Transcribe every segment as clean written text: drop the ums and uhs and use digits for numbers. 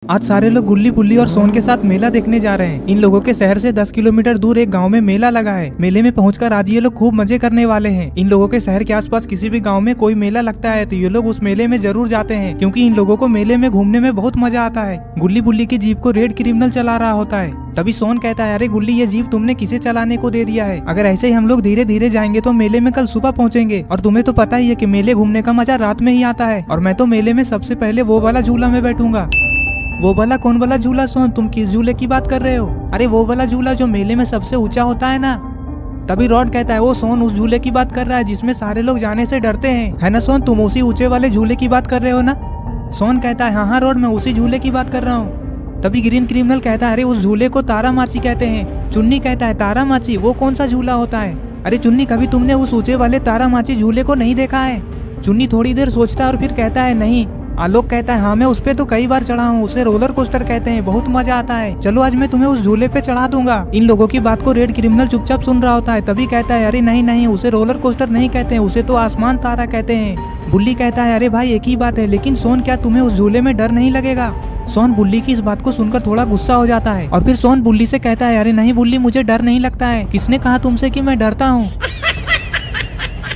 आज सारे लोग गुल्ली बुल्ली और सोन के साथ मेला देखने जा रहे हैं। इन लोगों के शहर से 10 किलोमीटर दूर एक गांव में मेला लगा है। मेले में पहुंचकर आज ये लोग खूब मजे करने वाले हैं। इन लोगों के शहर के आसपास किसी भी गांव में कोई मेला लगता है तो ये लोग उस मेले में जरूर जाते हैं, क्योंकि इन लोगों को मेले में घूमने में बहुत मजा आता है। गुल्ली बुल्ली की जीप को रेड क्रिमिनल चला रहा होता है। तभी सोन कहता है, अरे गुल्ली, ये जीप तुमने किसे चलाने को दे दिया है? अगर ऐसे ही हम लोग धीरे धीरे जाएंगे तो मेले में कल सुबह पहुंचेंगे, और तुम्हें तो पता ही है कि मेले घूमने का मजा रात में ही आता है। और मैं तो मेले में सबसे पहले वो वाला झूला में बैठूंगा। वो वाला कौन वाला झूला सोन? तुम किस झूले की बात कर रहे हो? अरे वो वाला झूला जो मेले में सबसे ऊंचा होता है ना। तभी रॉड कहता है, वो सोन उस झूले की बात कर रहा है जिसमें सारे लोग जाने से डरते हैं, है ना सोन? तुम उसी ऊंचे वाले झूले की बात कर रहे हो ना? सोन कहता है, हाँ रॉड, मैं उसी झूले की बात कर रहा हूँ। तभी ग्रीन क्रिमिनल कहता है, अरे उस झूले को तारा माची कहते हैं। चुन्नी कहता है, तारा माची? वो कौन सा झूला होता है? अरे चुन्नी, कभी तुमने उस ऊंचे वाले तारा माची झूले को नहीं देखा है? चुन्नी थोड़ी देर सोचता है और फिर कहता है, नहीं। आलोक कहता है, हाँ मैं उस पे तो कई बार चढ़ा हूँ, उसे रोलर कोस्टर कहते हैं, बहुत मजा आता है। चलो आज मैं तुम्हें उस झूले पे चढ़ा दूंगा। इन लोगों की बात को रेड क्रिमिनल चुपचाप सुन रहा होता है। तभी कहता है, अरे नहीं नहीं, उसे रोलर कोस्टर नहीं कहते हैं, उसे तो आसमान तारा कहते हैं। बुल्ली कहता है, अरे भाई एक ही बात है, लेकिन सोन क्या तुम्हें उस झूले में डर नहीं लगेगा? सोन बुल्ली की इस बात को सुनकर थोड़ा गुस्सा हो जाता है, और फिर सोन बुल्ली से कहता है, अरे नहीं बुल्ली, मुझे डर नहीं लगता है। किसने कहा तुमसे कि मैं डरता हूँ?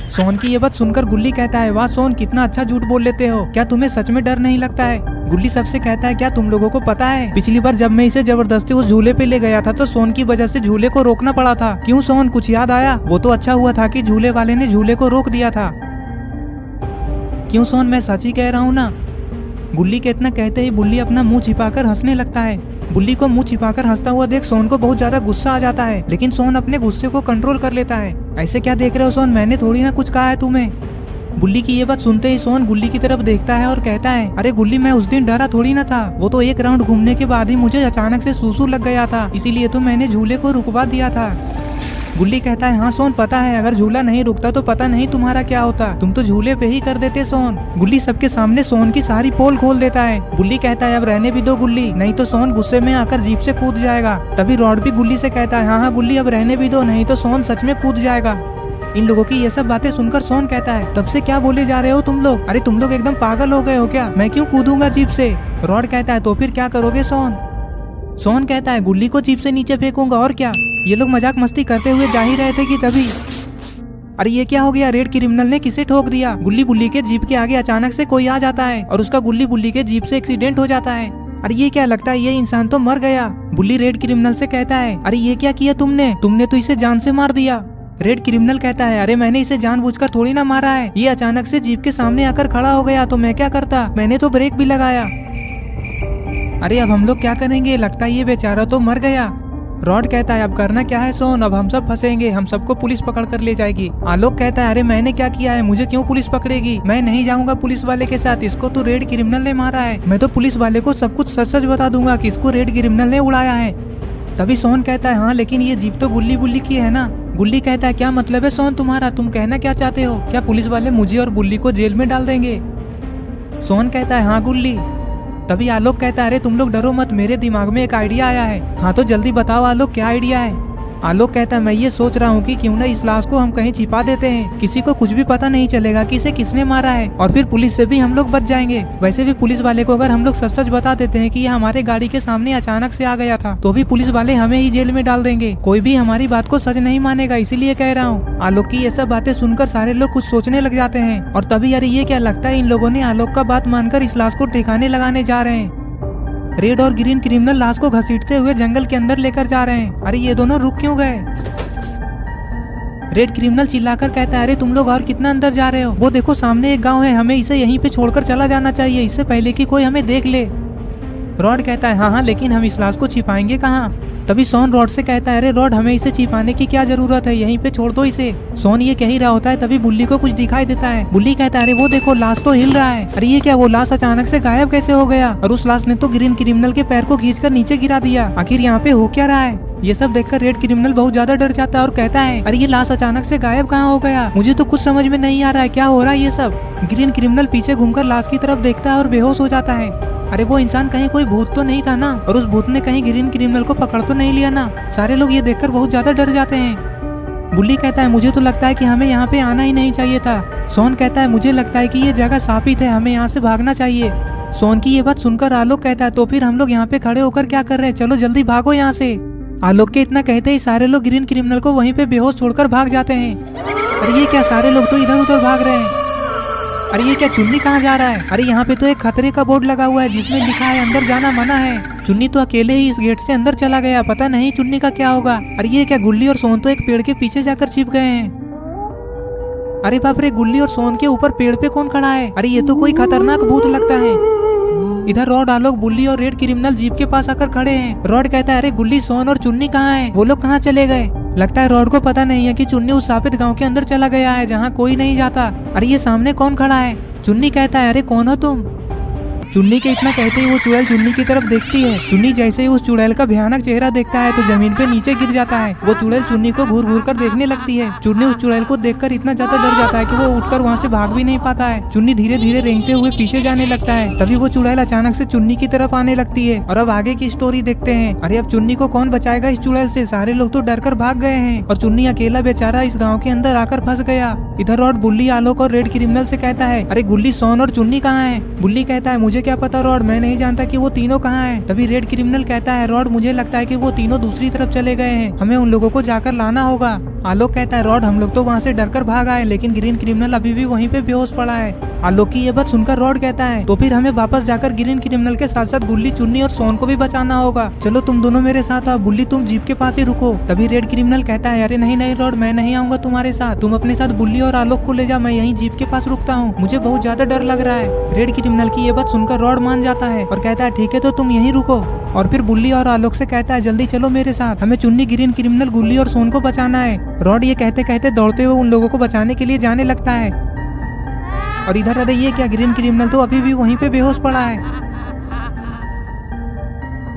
सोन की ये बात सुनकर गुल्ली कहता है, वाह सोन, कितना अच्छा झूठ बोल लेते हो, क्या तुम्हें सच में डर नहीं लगता है? गुल्ली सबसे कहता है, क्या तुम लोगों को पता है, पिछली बार जब मैं इसे जबरदस्ती उस झूले पे ले गया था तो सोन की वजह से झूले को रोकना पड़ा था। क्यों सोन, कुछ याद आया? वो तो अच्छा हुआ था कि झूले वाले ने झूले को रोक दिया था। क्यों सोन, मैं सच ही कह रहा हूँ ना? गुल्ली के इतना कहते ही बुल्ली अपना मुंह छिपाकर हंसने लगता है। बुल्ली को मुंह छिपाकर हंसता हुआ देख सोन को बहुत ज्यादा गुस्सा आ जाता है, लेकिन सोन अपने गुस्से को कंट्रोल कर लेता है। ऐसे क्या देख रहे हो सोन, मैंने थोड़ी ना कुछ कहा है तुम्हें। बुल्ली की ये बात सुनते ही सोन गुल्ली की तरफ देखता है और कहता है, अरे गुल्ली, मैं उस दिन डरा थोड़ी ना था, वो तो एक राउंड घूमने के बाद ही मुझे अचानक से सूसू लग गया था, इसीलिए तो मैंने झूले को रुकवा दिया था। गुल्ली कहता है, हाँ सोन पता है, अगर झूला नहीं रुकता तो पता नहीं तुम्हारा क्या होता, तुम तो झूले पे ही कर देते सोन। गुल्ली सबके सामने सोन की सारी पोल खोल देता है। बुल्ली कहता है, अब रहने भी दो गुल्ली, नहीं तो सोन गुस्से में आकर जीप से कूद जाएगा। तभी रॉड भी गुल्ली से कहता है, हाँ गुल्ली, अब रहने भी दो, नहीं तो सोन सच में कूद जाएगा। इन लोगों की ये सब बातें सुनकर सोन कहता है, तब से क्या बोले जा रहे हो तुम लोग? अरे तुम लोग एकदम पागल हो गए हो क्या? मैं क्यों कूदूंगा जीप से? रॉड कहता है, तो फिर क्या करोगे सोन? सोन कहता है, गुल्ली को जीप से नीचे फेंकूंगा, और क्या? ये लोग मजाक मस्ती करते हुए जा ही रहे थे कि तभी, अरे ये क्या हो गया, रेड क्रिमिनल ने किसे ठोक दिया? गुल्ली बुल्ली के जीप के आगे अचानक से कोई आ जाता है और उसका गुल्ली बुल्ली के जीप से एक्सीडेंट हो जाता है। अरे ये क्या, लगता है ये इंसान तो मर गया। बुल्ली रेड क्रिमिनल से कहता है, अरे ये क्या किया तुमने तो इसे जान से मार दिया। रेड क्रिमिनल कहता है, अरे मैंने इसे जानबूझकर थोड़ी ना मारा है, ये अचानक से जीप के सामने आकर खड़ा हो गया तो मैं क्या करता, मैंने तो ब्रेक भी लगाया। अरे अब हम लोग क्या करेंगे, लगता है ये बेचारा तो मर गया। रॉड कहता है, अब करना क्या है सोन, अब हम सब फंसेंगे, हम सबको पुलिस पकड़ कर ले जाएगी। आलोक कहता है, अरे मैंने क्या किया है, मुझे क्यों पुलिस पकड़ेगी? मैं नहीं जाऊंगा पुलिस वाले के साथ, इसको तो रेड क्रिमिनल ने मारा है। मैं तो पुलिस वाले को सब कुछ सच सच बता दूंगा कि इसको रेड क्रिमिनल ने उड़ाया है। तभी सोन कहता है, हाँ लेकिन ये जीप तो गुल्ली बुल्ली की है ना। गुल्ली कहता है, क्या मतलब है सोन तुम्हारा, तुम कहना क्या चाहते हो? क्या पुलिस वाले मुझे और बुल्ली को जेल में डाल देंगे? सोन कहता है, हाँ गुल्ली। तभी आलोक कहता है, अरे तुम लोग डरो मत, मेरे दिमाग में एक आइडिया आया है। हाँ तो जल्दी बताओ आलोक, क्या आइडिया है? आलोक कहता है, मैं ये सोच रहा हूँ कि क्यों ना इस लाश को हम कहीं छिपा देते हैं, किसी को कुछ भी पता नहीं चलेगा कि इसे किसने मारा है, और फिर पुलिस से भी हम लोग बच जाएंगे। वैसे भी पुलिस वाले को अगर हम लोग सच सच बता देते हैं कि ये हमारे गाड़ी के सामने अचानक से आ गया था, तो भी पुलिस वाले हमें ही जेल में डाल देंगे, कोई भी हमारी बात को सच नहीं मानेगा, इसीलिए कह रहा हूँ। आलोक की ये सब बातें सुनकर सारे लोग कुछ सोचने लग जाते हैं, और तभी अरे ये क्या, लगता है इन लोगों ने आलोक का बात मानकर इस लाश को ठिकाने लगाने जा रहे हैं। रेड और ग्रीन क्रिमिनल लाश को घसीटते हुए जंगल के अंदर लेकर जा रहे हैं। अरे ये दोनों रुक क्यों गए? रेड क्रिमिनल चिल्लाकर कहता है, अरे तुम लोग और कितना अंदर जा रहे हो? वो देखो सामने एक गांव है, हमें इसे यहीं पे छोड़कर चला जाना चाहिए, इससे पहले कि कोई हमें देख ले। रॉड कहता है, हाँ लेकिन हम इस लाश को छिपाएंगे कहाँ? तभी सोन रॉड से कहता है, अरे रॉड, हमें इसे छिपाने की क्या जरूरत है, यहीं पे छोड़ दो इसे। सोन ये कह ही रहा होता है, तभी बुल्ली को कुछ दिखाई देता है। बुल्ली कहता है, अरे वो देखो लाश तो हिल रहा है। अरे ये क्या, वो लाश अचानक से गायब कैसे हो गया? और उस लाश ने तो ग्रीन क्रिमिनल के पैर को खींचकर नीचे गिरा दिया। आखिर यहाँ पे हो क्या रहा है? ये सब देखकर रेड क्रिमिनल बहुत ज्यादा डर जाता है और कहता है, अरे ये लाश अचानक से गायब कहाँ हो गया? मुझे तो कुछ समझ में नहीं आ रहा है, क्या हो रहा है ये सब? ग्रीन क्रिमिनल पीछे घूमकर लाश की तरफ देखता है और बेहोश हो जाता है। अरे वो इंसान कहीं कोई भूत तो नहीं था ना, और उस भूत ने कहीं ग्रीन क्रिमिनल को पकड़ तो नहीं लिया ना? सारे लोग ये देखकर बहुत ज्यादा डर जाते हैं। बुल्ली कहता है, मुझे तो लगता है कि हमें यहाँ पे आना ही नहीं चाहिए था। सोन कहता है, मुझे लगता है कि ये जगह शापित है, हमें यहाँ से भागना चाहिए। सोन की ये बात सुनकर आलोक कहता है तो फिर हम लोग यहाँ पे खड़े होकर क्या कर रहे हैं, चलो जल्दी भागो यहाँ से। आलोक के इतना कहते ही सारे लोग ग्रीन क्रिमिनल को वहीं पे बेहोश छोड़कर भाग जाते हैं। अरे ये क्या, सारे लोग तो इधर उधर भाग रहे हैं। अरे ये क्या, चुन्नी कहाँ जा रहा है? अरे यहाँ पे तो एक खतरे का बोर्ड लगा हुआ है जिसमें लिखा है अंदर जाना मना है। चुन्नी तो अकेले ही इस गेट से अंदर चला गया, पता नहीं चुन्नी का क्या होगा। अरे ये क्या, गुल्ली और सोन तो एक पेड़ के पीछे जाकर छिप गए हैं। अरे बाप रे, गुल्ली और सोन के ऊपर पेड़ पे कौन खड़ा है? अरे ये तो कोई खतरनाक भूत लगता है। इधर रॉड, आलोक, बुल्ली और रेड क्रिमिनल जीप के पास आकर खड़े हैं। रॉड कहता है अरे गुल्ली, सोन और चुन्नी कहाँ है? वो लोग कहाँ चले गए? लगता है रॉड को पता नहीं है कि चुन्नी उस शापित गांव के अंदर चला गया है जहाँ कोई नहीं जाता। अरे ये सामने कौन खड़ा है? चुन्नी कहता है अरे कौन हो तुम? चुन्नी के इतना कहते ही वो चुड़ैल चुन्नी की तरफ देखती है। चुन्नी जैसे ही उस चुड़ैल का भयानक चेहरा देखता है तो जमीन पे नीचे गिर जाता है। वो चुड़ैल चुन्नी को घूर घूर कर देखने लगती है। चुन्नी उस चुड़ैल को देखकर इतना ज्यादा डर जाता है कि वो उठकर वहाँ से भाग भी नहीं पाता है। चुन्नी धीरे धीरे रेंगते हुए पीछे जाने लगता है। तभी वो चुड़ैल अचानक से चुन्नी की तरफ आने लगती है। और अब आगे की स्टोरी देखते हैं। अरे अब चुन्नी को कौन बचाएगा इस चुड़ैल से? सारे लोग तो डर कर भाग गए हैं और चुन्नी अकेला बेचारा इस गाँव के अंदर आकर फंस गया। इधर रॉड बुल्ली, आलोक और रेड क्रिमिनल से कहता है अरे गुल्ली, सोन और चुन्नी कहाँ है? बुल्ली कहता है मुझे क्या पता रॉड, मैं नहीं जानता कि वो तीनों कहाँ हैं। तभी रेड क्रिमिनल कहता है रॉड, मुझे लगता है कि वो तीनों दूसरी तरफ चले गए हैं, हमें उन लोगों को जाकर लाना होगा। आलोक कहता है रॉड, हम लोग तो वहाँ से डरकर भाग आए लेकिन ग्रीन क्रिमिनल अभी भी वहीं पे बेहोश पड़ा है। आलोक की ये बात सुनकर रॉड कहता है तो फिर हमें वापस जाकर ग्रीन क्रिमिनल के साथ साथ गुल्ली, चुन्नी और सोन को भी बचाना होगा। चलो तुम दोनों मेरे साथ आओ। बुल्ली, तुम जीप के पास ही रुको। तभी रेड क्रिमिनल कहता है अरे नहीं नहीं रॉड, मैं नहीं आऊंगा तुम्हारे साथ, तुम अपने साथ बुल्ली और आलोक को ले जा, मैं यहीं जीप के पास रुकता हूँ, मुझे बहुत ज्यादा डर लग रहा है। रेड क्रिमिनल की ये बात सुनकर रॉड मान जाता है और कहता है ठीक है तो तुम यहीं रुको। और फिर बुल्ली और आलोक से कहता है जल्दी चलो मेरे साथ, हमें चुन्नी, ग्रीन क्रिमिनल, गुल्ली और सोन को बचाना है। रॉड ये कहते कहते दौड़ते हुए उन लोगों को बचाने के लिए जाने लगता है। और इधर अरे ये क्या, ग्रीन क्रिमिनल तो अभी भी वहीं पे बेहोश पड़ा है।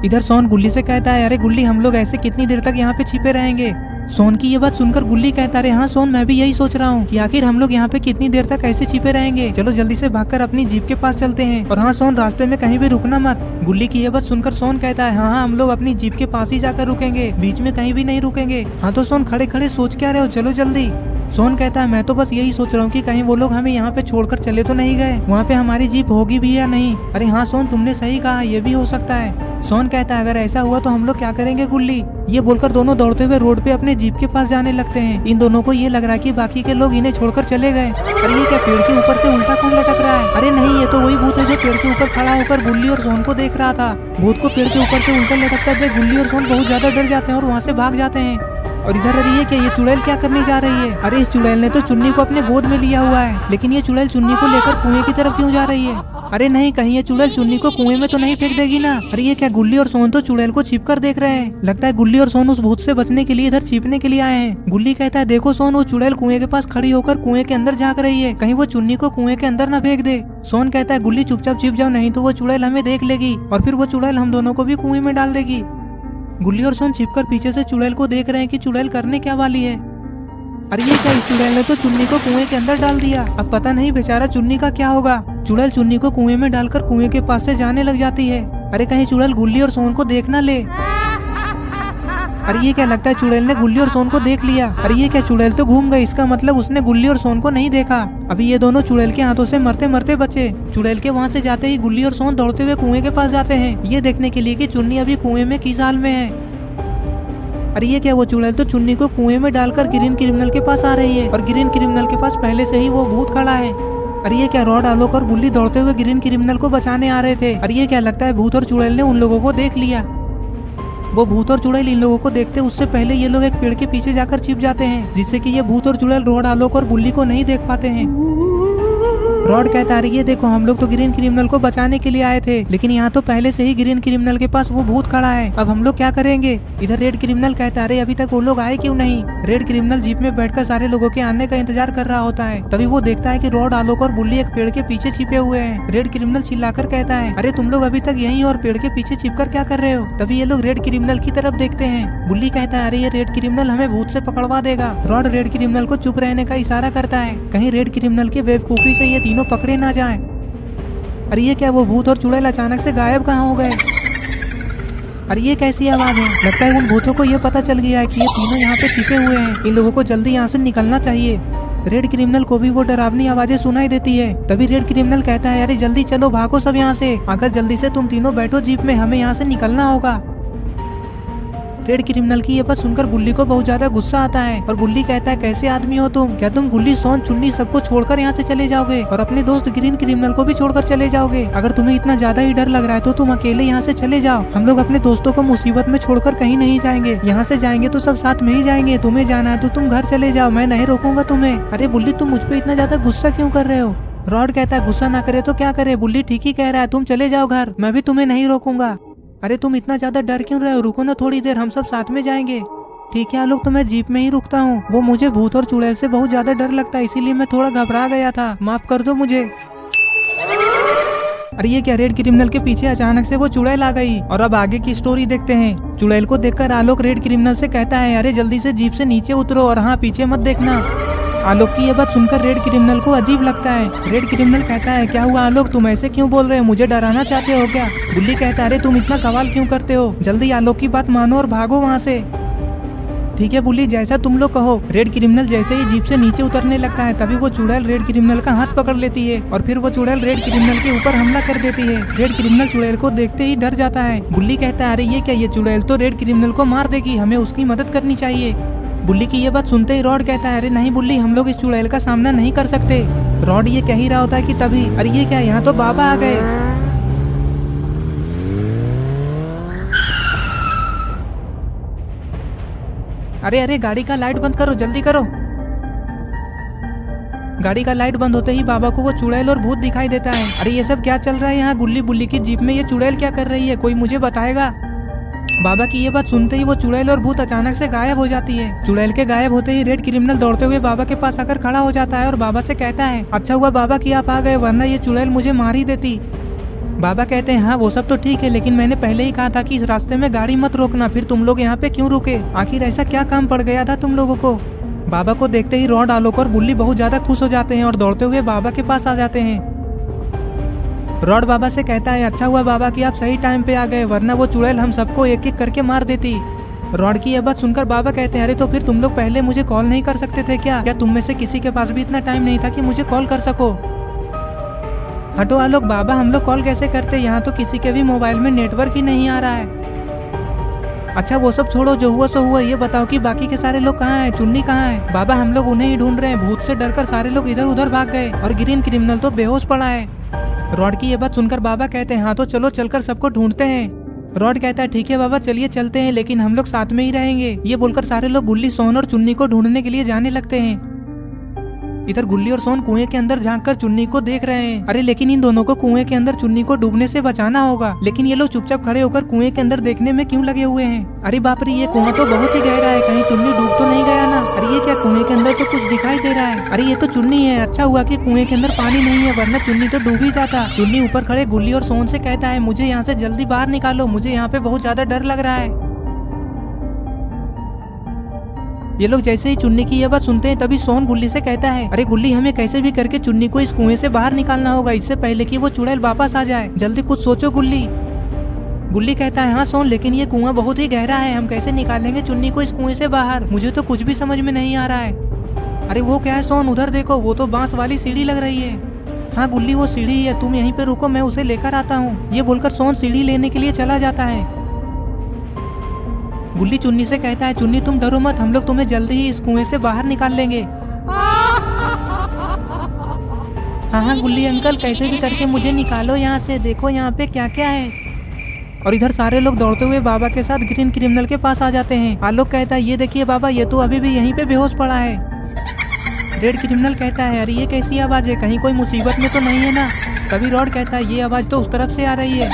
इधर सोन गुल्ली से कहता है अरे गुल्ली, हम लोग ऐसे कितनी देर तक यहाँ पे छिपे रहेंगे? सोन की ये बात सुनकर गुल्ली कहता है हाँ सोन, मैं भी यही सोच रहा हूँ कि आखिर हम लोग यहाँ पे कितनी देर तक ऐसे छिपे रहेंगे, चलो जल्दी से भागकर अपनी जीप के पास चलते हैं। और हाँ सोन, रास्ते में कहीं भी रुकना मत। गुल्ली की ये बात सुनकर सोन कहता है हाँ हाँ, हम लोग अपनी जीप के पास ही जाकर रुकेंगे, बीच में कहीं भी नहीं रुकेंगे। हाँ तो सोन, खड़े खड़े सोच क्या रहे हो, चलो जल्दी। सोन कहता है मैं तो बस यही सोच रहा हूँ कि कहीं वो लोग हमें यहाँ पे छोड़कर चले तो नहीं गए, वहाँ पे हमारी जीप होगी भी या नहीं। अरे हाँ सोन, तुमने सही कहा, ये भी हो सकता है। सोन कहता है अगर ऐसा हुआ तो हम लोग क्या करेंगे गुल्ली? ये बोलकर दोनों दौड़ते हुए रोड पे अपने जीप के पास जाने लगते हैं। इन दोनों को ये लग रहा है कि बाकी के लोग इन्हें छोड़कर चले गए। अरे ये क्या, पेड़ के ऊपर से उल्टा कौन लटक रहा है? अरे नहीं, ये तो वही भूत है जो पेड़ के ऊपर खड़ा होकर गुल्ली और सोन को देख रहा था। भूत को पेड़ के ऊपर से उल्टा लटकता देख गुल्ली और सोन बहुत ज्यादा डर जाते हैं और वहाँ से भाग जाते हैं। और इधर अरे ये क्या, ये चुड़ैल क्या करने जा रही है? अरे इस चुड़ैल ने तो चुन्नी को अपने गोद में लिया हुआ है, लेकिन ये चुड़ैल चुन्नी को लेकर कुएं की तरफ क्यों जा रही है? अरे नहीं, कहीं ये चुड़ैल चुन्नी को कुएं में तो नहीं फेंक देगी ना? अरे ये क्या, गुल्ली और सोन तो चुड़ैल को छिपकर देख रहे हैं। लगता है गुल्ली और सोन उस भूत से बचने के लिए इधर छिपने के लिए आए हैं। गुल्ली कहता है देखो सोन, वो चुड़ैल कुएं के पास खड़ी होकर कुएं के अंदर झांक रही है, कहीं वो चुन्नी को कुएं के अंदर न फेंक दे। सोन कहता है गुल्ली, चुपचाप छिप जाओ, नहीं तो वो चुड़ैल हमें देख लेगी और फिर वो चुड़ैल हम दोनों को भी कुएं में डाल देगी। गुल्ली और सोन छिपकर पीछे से चुड़ैल को देख रहे हैं कि चुड़ैल करने क्या वाली है। अरे ये क्या, इस चुड़ैल ने तो चुन्नी को कुएं के अंदर डाल दिया, अब पता नहीं बेचारा चुन्नी का क्या होगा। चुड़ैल चुन्नी को कुएं में डालकर कुएं के पास से जाने लग जाती है। अरे कहीं चुड़ैल गुल्ली और सोन को देख ना ले। अरे ये क्या, लगता है चुड़ैल ने गुल्ली और सोन को देख लिया। अरे ये क्या, चुड़ैल तो घूम गई, इसका मतलब उसने गुल्ली और सोन को नहीं देखा। अभी ये दोनों चुड़ैल के हाथों से मरते मरते बचे। चुड़ैल के वहाँ से जाते ही गुल्ली और सोन दौड़ते हुए कुएं के पास जाते हैं, ये देखने के लिए कि चुन्नी अभी कुएं में किस हाल में है। अरे ये क्या, वो चुड़ैल तो चुन्नी को कुएं में डालकर ग्रीन क्रिमिनल के पास आ रही है और ग्रीन क्रिमिनल के पास पहले से ही वो भूत खड़ा है। अरे ये क्या, रॉड, आलोक और बुल्ली दौड़ते हुए ग्रीन क्रिमिनल को बचाने आ रहे थे। अरे ये क्या, लगता है भूत और चुड़ैल ने उन लोगों को देख लिया। वो भूत और चुड़ैल इन लोगों को देखते उससे पहले ये लोग एक पेड़ के पीछे जाकर छिप जाते हैं, जिससे कि ये भूत और चुड़ैल रॉड, आलोक और बुल्ली को नहीं देख पाते हैं। रॉड कहता है ये देखो, हम लोग तो ग्रीन क्रिमिनल को बचाने के लिए आए थे, लेकिन यहाँ तो पहले से ही ग्रीन क्रिमिनल के पास वो भूत खड़ा है, अब हम लोग क्या करेंगे? इधर रेड क्रिमिनल कहता है अभी तक वो लोग आए क्यों नहीं? रेड क्रिमिनल जीप में बैठकर सारे लोगों के आने का इंतजार कर रहा होता है। तभी वो देखता है कि रॉड, आलोक और बुल्ली एक पेड़ के पीछे छिपे हुए हैं। रेड क्रिमिनल चिल्लाकर कहता है अरे तुम लोग अभी तक यहीं और पेड़ के पीछे छिपकर क्या कर रहे हो? तभी ये लोग रेड क्रिमिनल की तरफ देखते हैं। बुल्ली कहता है अरे ये रेड क्रिमिनल हमें भूत से पकड़वा देगा। रॉड रेड क्रिमिनल को चुप रहने का इशारा करता है, कहीं रेड क्रिमिनल के बेवकूफी से ये तीनों पकड़े ना जाए। अरे ये क्या, वो भूत और चुड़ैल अचानक से गायब कहाँ हो गए? अरे ये कैसी आवाज है? लगता है उन भूतों को ये पता चल गया है कि ये तीनों यहाँ पे छिपे हुए हैं, इन लोगों को जल्दी यहाँ से निकलना चाहिए। रेड क्रिमिनल को भी वो डरावनी आवाजें सुनाई देती है। तभी रेड क्रिमिनल कहता है अरे जल्दी चलो, भागो सब यहाँ से। अगर जल्दी से तुम तीनों बैठो जीप में, हमें यहाँ से निकलना होगा। रेड क्रिमिनल की ये बात सुनकर बुल्ली को बहुत ज्यादा गुस्सा आता है और बुल्ली कहता है कैसे आदमी हो तुम? क्या तुम गुल्ली, सोन, चुन्नी सबको छोड़कर यहाँ से चले जाओगे और अपने दोस्त ग्रीन क्रिमिनल को भी छोड़कर चले जाओगे? अगर तुम्हें इतना ज्यादा ही डर लग रहा है तो तुम अकेले यहाँ से चले जाओ। हम लोग अपने दोस्तों को मुसीबत में छोड़कर कहीं नहीं जाएंगे। यहाँ से जाएंगे तो सब साथ में ही जाएंगे। तुम्हें जाना है तो तुम घर चले जाओ, मैं नहीं रोकूंगा तुम्हें। अरे बुल्ली, तुम मुझ पर इतना ज्यादा गुस्सा क्यों कर रहे हो? रॉड कहता है गुस्सा ना करे तो क्या करे, बुल्ली ठीक ही कह रहा है, तुम चले जाओ घर, मैं भी तुम्हें नहीं रोकूंगा। अरे तुम इतना ज्यादा डर क्यों रहे हो? रुको ना थोड़ी देर, हम सब साथ में जाएंगे। ठीक है आलोक, तो मैं जीप में ही रुकता हूँ। वो मुझे भूत और चुड़ैल से बहुत ज्यादा डर लगता है, इसीलिए मैं थोड़ा घबरा गया था, माफ कर दो मुझे। अरे ये क्या, रेड क्रिमिनल के पीछे अचानक से वो चुड़ैल आ गई। और अब आगे की स्टोरी देखते हैं। चुड़ैल को देखकर आलोक रेड क्रिमिनल से कहता है अरे जल्दी से जीप से नीचे उतरो और हाँ पीछे मत देखना। आलोक की ये बात सुनकर रेड क्रिमिनल को अजीब लगता है। रेड क्रिमिनल कहता है क्या हुआ आलोक, तुम ऐसे क्यों बोल रहे हो? मुझे डराना चाहते हो क्या? बुल्ली कहता है अरे तुम इतना सवाल क्यों करते हो? जल्दी आलोक की बात मानो और भागो वहाँ से। ठीक है बुल्ली, जैसा तुम लोग कहो। रेड क्रिमिनल जैसे ही जीप से नीचे उतरने लगता है तभी वो चुड़ैल रेड क्रिमिनल का हाथ पकड़ लेती है और फिर वो चुड़ैल रेड क्रिमिनल के ऊपर हमला कर देती है। रेड क्रिमिनल चुड़ैल को देखते ही डर जाता है। बुल्ली कहता है अरे ये क्या, ये चुड़ैल तो रेड क्रिमिनल को मार देगी, हमें उसकी मदद करनी चाहिए। बुल्ली की ये बात सुनते ही रॉड कहता है अरे नहीं बुल्ली, हम लोग इस चुड़ैल का सामना नहीं कर सकते। रॉड ये कह ही रहा होता है कि तभी अरे ये क्या, यहाँ तो बाबा आ गए। अरे अरे गाड़ी का लाइट बंद करो, जल्दी करो। गाड़ी का लाइट बंद होते ही बाबा को वो चुड़ैल और भूत दिखाई देता है। अरे ये सब क्या चल रहा है यहाँ? गुल्ली बुल्ली की जीप में ये चुड़ैल क्या कर रही है, कोई मुझे बताएगा? बाबा की ये बात सुनते ही वो चुड़ैल और भूत अचानक से गायब हो जाती है। चुड़ैल के गायब होते ही रेड क्रिमिनल दौड़ते हुए बाबा के पास आकर खड़ा हो जाता है और बाबा से कहता है अच्छा हुआ बाबा कि आप आ गए, वरना ये चुड़ैल मुझे मार ही देती। बाबा कहते हैं हाँ वो सब तो ठीक है, लेकिन मैंने पहले ही कहा था कि इस रास्ते में गाड़ी मत रोकना, फिर तुम लोग यहाँ पे क्यों रुके? आखिर ऐसा क्या काम पड़ गया था तुम लोगों को? बाबा को देखते ही रॉड, आलोक और बुल्ली बहुत ज्यादा खुश हो जाते हैं और दौड़ते हुए बाबा के पास आ जाते हैं। रॉड बाबा से कहता है अच्छा हुआ बाबा कि आप सही टाइम पे आ गए, वरना वो चुड़ैल हम सबको एक एक करके मार देती। रॉड की यह बात सुनकर बाबा कहते हैं अरे तो फिर तुम लोग पहले मुझे कॉल नहीं कर सकते थे क्या? क्या तुम में से किसी के पास भी इतना टाइम नहीं था कि मुझे कॉल कर सको? हटो आलोक, बाबा हम लोग कॉल कैसे करते? यहाँ तो किसी के भी मोबाइल में नेटवर्क ही नहीं आ रहा है। अच्छा वो सब छोड़ो, जो हुआ सो हुआ, ये बताओ कि बाकी के सारे लोग कहाँ हैं? चुन्नी कहाँ है? बाबा हम लोग उन्हें ही ढूंढ रहे हैं, भूत से डरकर सारे लोग इधर उधर भाग गए और ग्रीन क्रिमिनल तो बेहोश पड़ा है। रॉड की ये बात सुनकर बाबा कहते हैं हाँ तो चलो चलकर सबको ढूंढते हैं। रॉड कहता है ठीक है बाबा चलिए चलते हैं, लेकिन हम लोग साथ में ही रहेंगे। ये बोलकर सारे लोग गुल्ली, सोन और चुन्नी को ढूंढने के लिए जाने लगते हैं। इधर गुल्ली और सोन कुएं के अंदर झांककर चुन्नी को देख रहे हैं। अरे लेकिन इन दोनों को कुएं के अंदर चुन्नी को डूबने से बचाना होगा, लेकिन ये लोग चुपचाप खड़े होकर कुएं के अंदर देखने में क्यों लगे हुए हैं? अरे बाप रे, ये कुआं तो बहुत ही गहरा है, कहीं चुन्नी डूब तो नहीं गया ना? अरे ये क्या, कुएं के अंदर तो कुछ दिखाई दे रहा है। अरे ये तो चुन्नी है, अच्छा हुआ कि कुएं के अंदर पानी नहीं है, वरना चुन्नी तो डूब ही जाता। चुन्नी ऊपर खड़े गुल्ली और सोन से कहता है मुझे यहाँ से जल्दी बाहर निकालो, मुझे यहाँ पे बहुत ज्यादा डर लग रहा है। ये लोग जैसे ही चुन्नी की यह बात सुनते हैं तभी सोन गुल्ली से कहता है अरे गुल्ली, हमें कैसे भी करके चुन्नी को इस कुएं से बाहर निकालना होगा, इससे पहले कि वो चुड़ैल वापस आ जाए। जल्दी कुछ सोचो गुल्ली। गुल्ली कहता है हाँ सोन, लेकिन ये कुआं बहुत ही गहरा है, हम कैसे निकालेंगे चुन्नी को इस कुएं से बाहर? मुझे तो कुछ भी समझ में नहीं आ रहा है। अरे वो क्या है सोन, उधर देखो, वो तो बांस वाली सीढ़ी लग रही है। हाँ गुल्ली, वो सीढ़ी है, तुम यहीं पे रुको, मैं उसे लेकर आता हूँ। ये बोलकर सोन सीढ़ी लेने के लिए चला जाता है। गुल्ली चुन्नी से कहता है चुन्नी तुम डरो मत, हम लोग तुम्हें जल्दी ही इस कुएं से बाहर निकाल लेंगे। हाँ हाँ गुल्ली अंकल, कैसे भी करके मुझे निकालो यहाँ से, देखो यहाँ पे क्या क्या है। और इधर सारे लोग दौड़ते हुए बाबा के साथ ग्रीन क्रिमिनल के पास आ जाते हैं। आलोक कहता है ये देखिए बाबा, ये तो अभी भी यहीं पे बेहोश पड़ा है। रेड क्रिमिनल कहता है अरे ये कैसी आवाज है, कहीं कोई मुसीबत में तो नहीं है ना? तभी रॉड कहता है ये आवाज तो उस तरफ से आ रही है।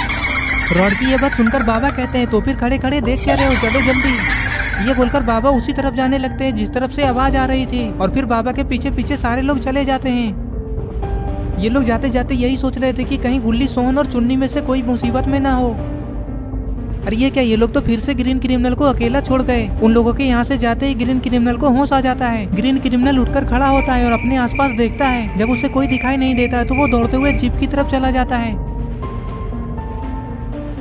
रॉड की ये बात सुनकर बाबा कहते हैं तो फिर खड़े खड़े देख क्या रहे हो, चलो जल्दी। ये बोलकर बाबा उसी तरफ जाने लगते हैं जिस तरफ से आवाज आ रही थी, और फिर बाबा के पीछे पीछे सारे लोग चले जाते हैं। ये लोग जाते जाते यही सोच रहे थे कि कहीं गुल्ली, सोहन और चुन्नी में से कोई मुसीबत में ना हो। अरे ये क्या, ये लोग तो फिर से ग्रीन क्रिमिनल को अकेला छोड़ गए। उन लोगों के यहाँ से जाते ही ग्रीन क्रिमिनल को होश आ जाता है। ग्रीन क्रिमिनल उठकर खड़ा होता है और अपने आसपास देखता है। जब उसे कोई दिखाई नहीं देता है तो वो दौड़ते हुए जीप की तरफ चला जाता है।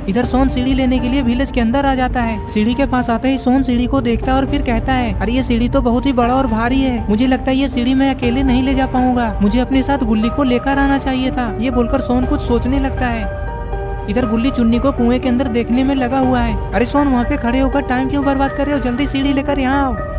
इधर सोन सीढ़ी लेने के लिए विलेज के अंदर आ जाता है। सीढ़ी के पास आते ही सोन सीढ़ी को देखता है और फिर कहता है, अरे ये सीढ़ी तो बहुत ही बड़ा और भारी है, मुझे लगता है ये सीढ़ी मैं अकेले नहीं ले जा पाऊंगा, मुझे अपने साथ गुल्ली को लेकर आना चाहिए था। ये बोलकर सोन कुछ सोचने लगता है। इधर गुल्ली चुन्नी को कुएं के अंदर देखने में लगा हुआ है। अरे सोन वहाँ पे खड़े होकर टाइम क्यों बर्बाद कर रहे हो, जल्दी सीढ़ी लेकर यहाँ आओ।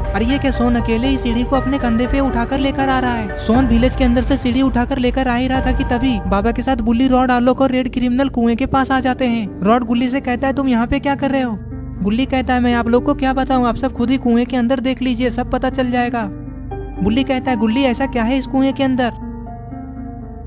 अरे ये क्या, सोन अकेले ही सीढ़ी को अपने कंधे पे उठाकर लेकर आ रहा है। सोन विलेज के अंदर से सीढ़ी उठाकर लेकर आ ही रहा था कि तभी बाबा के साथ बुल्ली, रॉड, आलोक और रेड क्रिमिनल कुएं के पास आ जाते हैं। रॉड गुल्ली से कहता है, तुम यहाँ पे क्या कर रहे हो। गुल्ली कहता है, मैं आप लोग को क्या बताऊँ, आप सब खुद ही कुएं के अंदर देख लीजिए, सब पता चल जाएगा। बुल्ली कहता है, गुल्ली ऐसा क्या है इस कुएं के अंदर।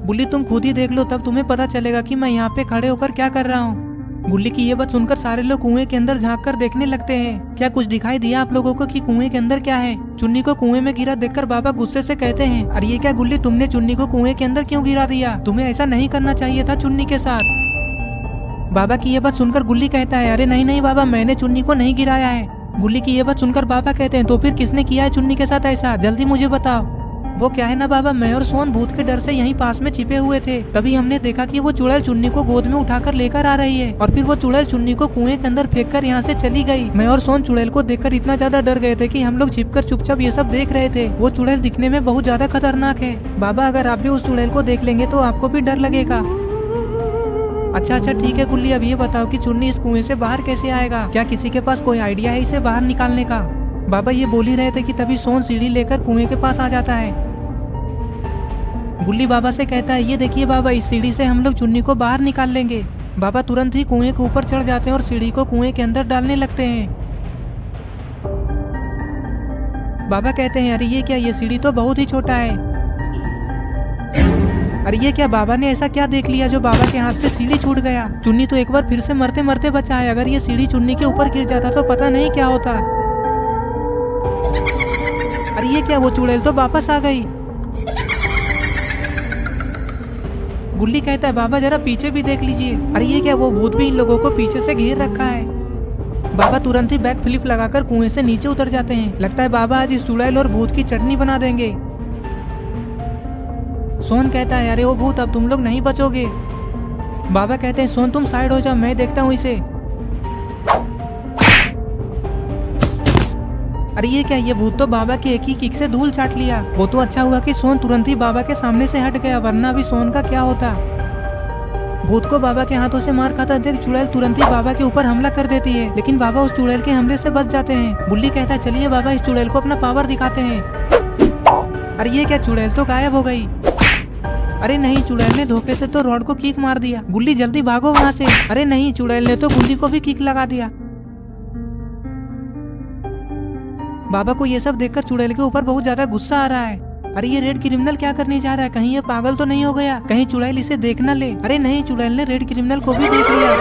गुल्ली, तुम खुद ही देख लो, तब तुम्हें पता चलेगा कि मैं यहाँ पे खड़े होकर क्या कर रहा हूँ। गुल्ली की ये बात सुनकर सारे लोग कुएं के अंदर झांक कर देखने लगते हैं। क्या कुछ दिखाई दिया आप लोगों को कि कुएं के अंदर क्या है। चुन्नी को कुएं में गिरा देखकर बाबा गुस्से से कहते हैं, अरे ये क्या गुल्ली, तुमने चुन्नी को कुएं के अंदर क्यों गिरा दिया, तुम्हें ऐसा नहीं करना चाहिए था चुन्नी के साथ। बाबा की ये बात सुनकर गुल्ली कहता है, अरे नहीं नहीं बाबा, मैंने चुन्नी को नहीं गिराया है। गुल्ली की ये बात सुनकर बाबा कहते हैं, तो फिर किसने किया है चुन्नी के साथ ऐसा, जल्दी मुझे बताओ। वो क्या है ना बाबा, मैं और सोन भूत के डर से यहीं पास में छिपे हुए थे, तभी हमने देखा कि वो चुड़ैल चुन्नी को गोद में उठाकर लेकर आ रही है और फिर वो चुड़ैल चुन्नी को कुएं के अंदर फेंक कर यहाँ से चली गई। मैं और सोन चुड़ैल को देखकर इतना ज्यादा डर गए थे कि हम लोग छिपकर चुपचाप ये सब देख रहे थे। वो चुड़ैल दिखने में बहुत ज्यादा खतरनाक है बाबा, अगर आप भी उस चुड़ैल को देख लेंगे तो आपको भी डर लगेगा। अच्छा ठीक है गुल्ली, अब ये बताओ कि चुन्नी इस कुएं से बाहर कैसे आएगा, क्या किसी के पास कोई आइडिया है इसे बाहर निकालने का। बाबा ये बोल ही रहे थे कि तभी सोन सीढ़ी लेकर कुएं के पास आ जाता है। गुल्ली बाबा से कहता है, ये देखिए बाबा, इस सीढ़ी से हम लोग चुन्नी को बाहर निकाल लेंगे। बाबा तुरंत ही कुएं के ऊपर चढ़ जाते हैं और सीढ़ी को कुएं के अंदर डालने लगते हैं। बाबा कहते हैं, अरे ये क्या, ये सीढ़ी तो बहुत ही छोटा है। अरे ये क्या, बाबा ने ऐसा क्या देख लिया जो बाबा के हाथ से सीढ़ी छूट गया। चुन्नी तो एक बार फिर से मरते मरते बचा है, अगर ये सीढ़ी चुन्नी के ऊपर गिर जाता तो पता नहीं क्या होता। अरे ये क्या, वो चुड़ैल तो वापस आ गई। गुल्ली कहता है, बाबा जरा पीछे भी देख लीजिए। अरे ये क्या, वो भूत भी इन लोगों को पीछे से घेर रखा है। बाबा तुरंत ही बैक फ्लिप लगाकर कुएं से नीचे उतर जाते हैं। लगता है बाबा आज इस चुड़ैल और भूत की चटनी बना देंगे। सोन कहता है, अरे वो भूत, अब तुम लोग नहीं बचोगे। बाबा कहते हैं, सोन तुम साइड हो जाओ, मैं देखता हूँ इसे। अरे ये क्या, ये भूत तो बाबा की एक ही किक से धूल चाट लिया। वो तो अच्छा हुआ कि सोन तुरंत ही बाबा के सामने से हट गया, वरना अभी सोन का क्या होता। भूत को बाबा के हाथों से मार खाता देख चुड़ैल तुरंत ही बाबा के ऊपर हमला कर देती है, लेकिन बाबा उस चुड़ैल के हमले से बच जाते हैं। बुल्ली कहता है, चलिए बाबा इस चुड़ैल को अपना पावर दिखाते हैं। अरे ये क्या, चुड़ैल तो गायब हो गई। अरे नहीं, चुड़ैल ने धोखे से तो रॉड को किक मार दिया। गुल्ली जल्दी भागो वहाँ से। अरे नहीं, चुड़ैल ने तो गुल्ली को भी किक लगा दिया। बाबा को ये सब देखकर चुड़ैल के ऊपर बहुत ज्यादा गुस्सा आ रहा है। अरे ये रेड क्रिमिनल क्या करने जा रहा है, कहीं ये पागल तो नहीं हो गया, कहीं चुड़ैल इसे देख न ले। अरे नहीं, चुड़ैल ने रेड क्रिमिनल को भी देख लिया।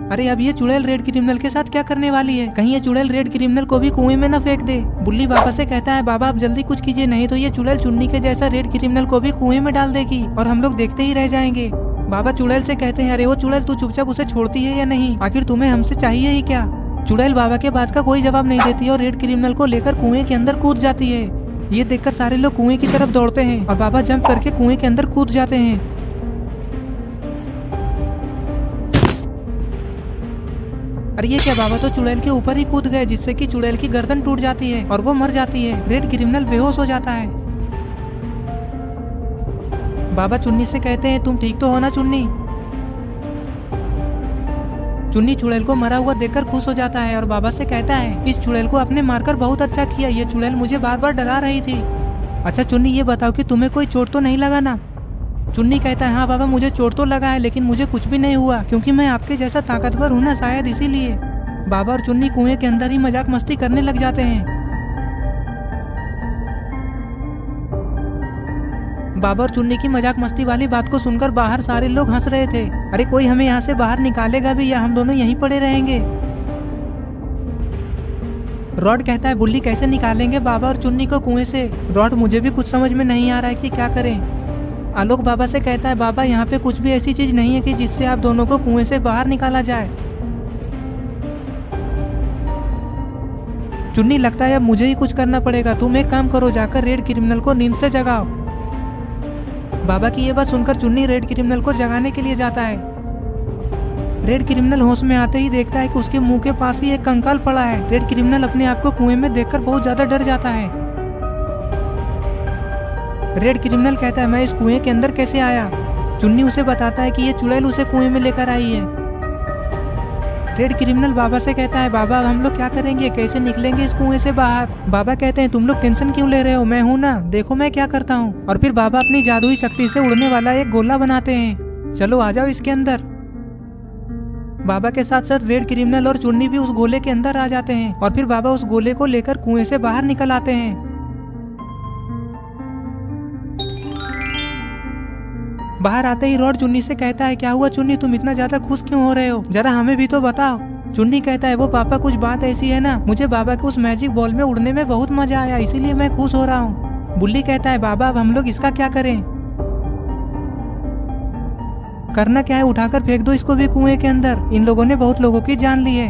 अरे अब ये चुड़ैल रेड क्रिमिनल के साथ क्या करने वाली है, कहीं ये चुड़ैल रेड क्रिमिनल को भी कुएं में न फेंक दे। बुल्ली बाबा से कहता है, बाबा आप जल्दी कुछ कीजिए, नहीं तो ये चुड़ैल चुन्नी के जैसा रेड क्रिमिनल को भी कुएं में डाल देगी और हम लोग देखते ही रह जाएंगे। बाबा चुड़ैल से कहते हैं, अरे वो चुड़ैल, तू चुपचाप उसे छोड़ती है या नहीं, आखिर तुम्हें हमसे चाहिए ही क्या। चुड़ैल बाबा के बात का कोई जवाब नहीं देती और रेड क्रिमिनल को लेकर कुएं के अंदर कूद जाती है। ये देखकर सारे लोग कुएं की तरफ दौड़ते हैं और बाबा जंप करके कुएं के अंदर कूद जाते हैं। अरे ये क्या, बाबा तो चुड़ैल के ऊपर ही कूद गए, जिससे कि चुड़ैल की गर्दन टूट जाती है और वो मर जाती है। रेड क्रिमिनल बेहोश हो जाता है। बाबा चुन्नी से कहते हैं, तुम ठीक तो हो ना चुन्नी। चुन्नी चुड़ैल को मरा हुआ देखकर खुश हो जाता है और बाबा से कहता है, इस चुड़ैल को आपने मारकर बहुत अच्छा किया, ये चुड़ैल मुझे बार बार डरा रही थी। अच्छा चुन्नी, ये बताओ कि तुम्हें कोई चोट तो नहीं लगा ना। चुन्नी कहता है, हाँ बाबा मुझे चोट तो लगा है, लेकिन मुझे कुछ भी नहीं हुआ, क्योंकि मैं आपके जैसा ताकतवर हूँ ना, शायद इसीलिए। बाबा और चुन्नी कुएं के अंदर ही मजाक मस्ती करने लग जाते हैं। बाबा और चुन्नी की मजाक मस्ती वाली बात को सुनकर बाहर सारे लोग हंस रहे थे। अरे कोई हमें यहाँ से बाहर निकालेगा भी या हम दोनों यहीं पड़े रहेंगे। रॉड कहता है, बुल्ली कैसे निकालेंगे बाबा और चुन्नी को कुएं से। रॉड, मुझे भी कुछ समझ में नहीं आ रहा है कि क्या करें। आलोक बाबा से कहता है, बाबा यहाँ पे कुछ भी ऐसी चीज नहीं है कि जिससे आप दोनों को कुएं से बाहर निकाला जाए। चुन्नी, लगता है अब मुझे ही कुछ करना पड़ेगा, तुम एक काम करो, जाकर रेड क्रिमिनल को नींद से जगाओ। बाबा की ये बात सुनकर चुन्नी रेड क्रिमिनल को जगाने के लिए जाता है। रेड क्रिमिनल होश में आते ही देखता है कि उसके मुंह के पास ही एक कंकाल पड़ा है। रेड क्रिमिनल अपने आप को कुएं में देखकर बहुत ज्यादा डर जाता है। रेड क्रिमिनल कहता है मैं इस कुएं के अंदर कैसे आया। चुन्नी उसे बताता है कि ये चुड़ैल उसे कुएं में लेकर आई है। रेड क्रिमिनल बाबा से कहता है बाबा अब हम लोग क्या करेंगे, कैसे निकलेंगे इस कुएं से बाहर। बाबा कहते हैं तुम लोग टेंशन क्यों ले रहे हो, मैं हूं ना, देखो मैं क्या करता हूँ। और फिर बाबा अपनी जादुई शक्ति से उड़ने वाला एक गोला बनाते हैं। चलो आ जाओ इसके अंदर। बाबा के साथ साथ रेड क्रिमिनल और चुन्नी भी उस गोले के अंदर आ जाते हैं और फिर बाबा उस गोले को लेकर कुएं से बाहर निकल आते हैं। बाहर आते ही रॉड चुन्नी से कहता है क्या हुआ चुन्नी, तुम इतना ज्यादा खुश क्यों हो रहे हो, जरा हमें भी तो बताओ। चुन्नी कहता है वो पापा कुछ बात ऐसी है ना, मुझे बाबा के उस मैजिक बॉल में उड़ने में बहुत मजा आया, इसीलिए मैं खुश हो रहा हूँ। बुल्ली कहता है बाबा अब हम लोग इसका क्या करें। करना क्या है, उठाकर फेंक दो इसको भी कुएं के अंदर, इन लोगों ने बहुत लोगों की जान ली है।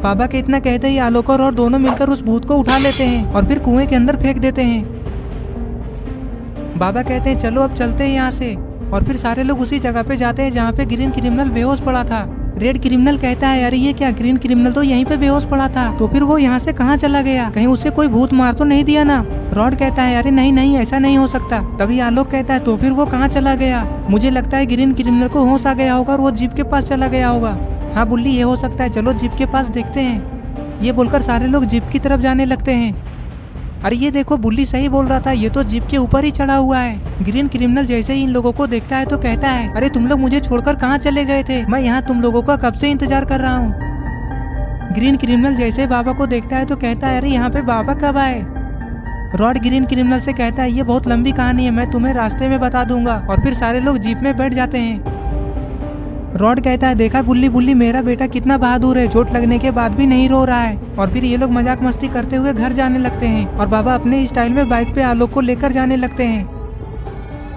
बाबा के इतना कहते ही आलोक और रॉड दोनों मिलकर उस भूत को उठा लेते हैं और फिर कुएं के अंदर फेंक देते हैं। बाबा कहते हैं चलो अब चलते हैं यहाँ से, और फिर सारे लोग उसी जगह पे जाते हैं जहाँ पे ग्रीन क्रिमिनल बेहोश पड़ा था। रेड क्रिमिनल कहता है अरे ये क्या, ग्रीन क्रिमिनल तो यहीं पे बेहोश पड़ा था, तो फिर वो यहाँ से कहाँ चला गया, कहीं उसे कोई भूत मार तो नहीं दिया ना। रॉड कहता है अरे नहीं नहीं ऐसा नहीं हो सकता। तभी आलोक कहता है तो फिर वो कहाँ चला गया, मुझे लगता है ग्रीन क्रिमिनल को होश आ गया होगा और वो जीप के पास चला गया होगा। हाँ बुल्ली ये हो सकता है, चलो जीप के पास देखते हैं। ये बोलकर सारे लोग जीप की तरफ जाने लगते हैं। अरे ये देखो बुल्ली सही बोल रहा था, ये तो जीप के ऊपर ही चढ़ा हुआ है। ग्रीन क्रिमिनल जैसे ही इन लोगों को देखता है तो कहता है अरे तुम लोग मुझे छोड़कर कहाँ चले गए थे, मैं यहाँ तुम लोगों का कब से इंतजार कर रहा हूँ। ग्रीन क्रिमिनल जैसे बाबा को देखता है तो कहता है अरे यहाँ पे बाबा कब आए। रॉड ग्रीन क्रिमिनल से कहता है ये बहुत लंबी कहानी है, मैं तुम्हें रास्ते में बता दूंगा। और फिर सारे लोग जीप में बैठ जाते हैं। रॉड कहता है देखा गुल्ली बुल्ली मेरा बेटा कितना बहादुर है, चोट लगने के बाद भी नहीं रो रहा है। और फिर ये लोग मजाक मस्ती करते हुए घर जाने लगते हैं और बाबा अपने स्टाइल में बाइक पे आलोक को लेकर जाने लगते हैं।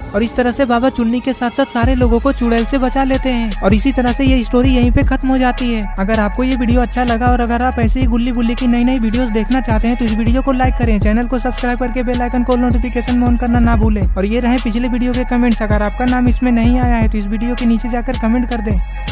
और इस तरह से बाबा चुन्नी के साथ साथ सारे लोगों को चुड़ैल से बचा लेते हैं। और इसी तरह से ये स्टोरी यहीं पे खत्म हो जाती है। अगर आपको ये वीडियो अच्छा लगा और अगर आप ऐसे ही गुल्ली बुल्ली की नई नई वीडियोस देखना चाहते हैं तो इस वीडियो को लाइक करें, चैनल को सब्सक्राइब करके बेल आइकन को नोटिफिकेशन में ऑन करना ना भूलें। और ये रहे पिछले वीडियो के कमेंट्स, अगर आपका नाम इसमें नहीं आया है तो इस वीडियो के नीचे जाकर कमेंट कर दें।